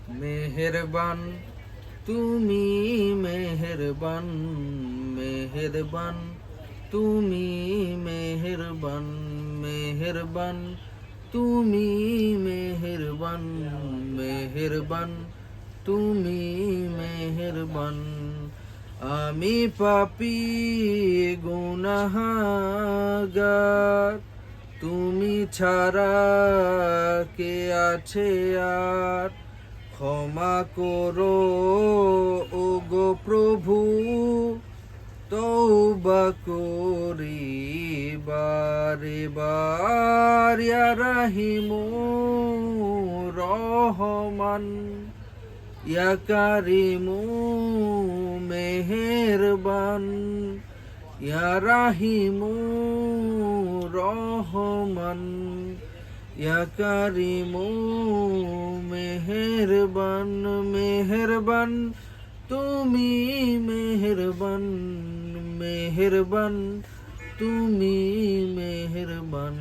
মেহেরবান তুমি, মেহেরবান, মেহেরবান তুমি, মেহেরবান, মেহেরবান তুমি, মেহেরবান, মেহেরবান তুমি, মেহেরবান। আমি পাপী গুনাহগার, তুমি ছাড়া কে আছে আর? ক্ষমা করো ওগো প্রভু, তওবা করি বারে বার। ইয়া রাহিমু রহমান, ইয়া কারিমু মেহেরবান, ইয়া রাহিমু রহমান, ইয়া কারিমু মেহেরবান। মেহেরবান তুমি, মেহেরবান, মেহেরবান তুমি, মেহেরবান।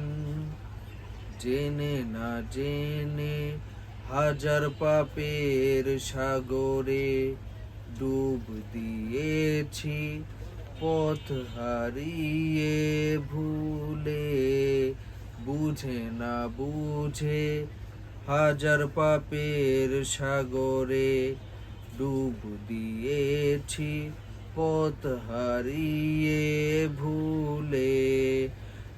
জেনে না জেনে হাজার পাপের সাগরে ডুব দিয়েছি, পথ হারিয়ে ভুলে। বুঝে না বুঝে হাজার পাপের সাগরে ডুব দিয়েছি, পথ হারিয়ে ভুলে।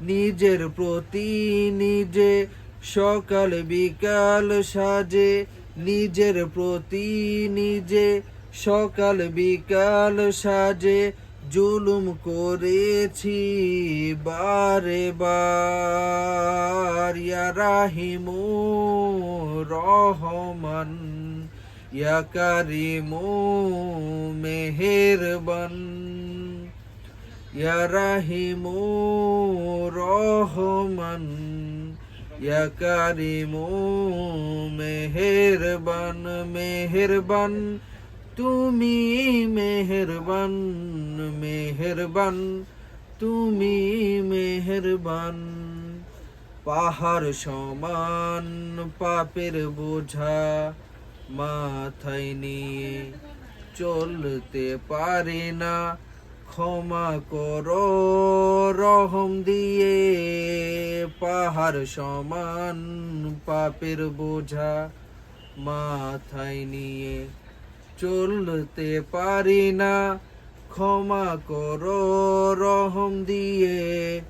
নিজের প্রতি নিজে সকাল বিকাল সাজে, নিজের প্রতি নিজে সকাল বিকাল সাজে জুলুম করেছি বারে বার। ইয়া রাহিমু রহমান, ইয়া কারিমু মেহেরবান, ইয়া রাহিমু রহমান, ইয়া কারিমু মেহেরবান। মেহেরবান তুমি, মেহেরবান, মেহেরবান তুমি, মেহেরবান। পাহাড় সমান পাপের বোঝা মাথায় নিয়ে চলতে পারি না, ক্ষমা করো রহম দিয়ে। পাহাড় সমান পাপের বোঝা মাথায় নিয়ে চলতে পারি না, ক্ষমা করো রহম দিয়ে।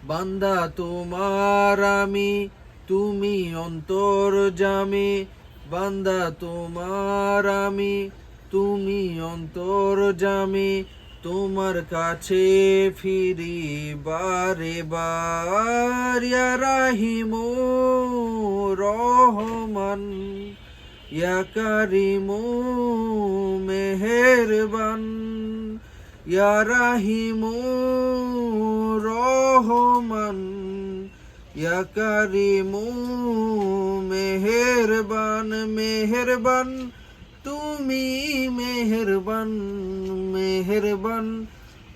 বান্দা তোমার আমি, তুমি অন্তর্যামী। বান্দা তোমার আমি, তুমি অন্তর্যামী। তোমার কাছে ফিরি বারে বার। ইয়া রাহিমু রহমান, ইয়া কারিমু মেহেরবান, ইয়া রাহিমু রহমান, ইয়া কারিমু মেহেরবান। মেহেরবান তুমি, মেহেরবান, মেহেরবান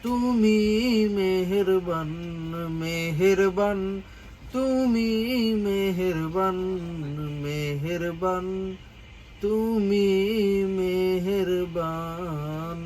তুমি, মেহেরবান, মেহেরবান তুমি, মেহেরবান, মেহেরবান তুমি, মেহেরবান।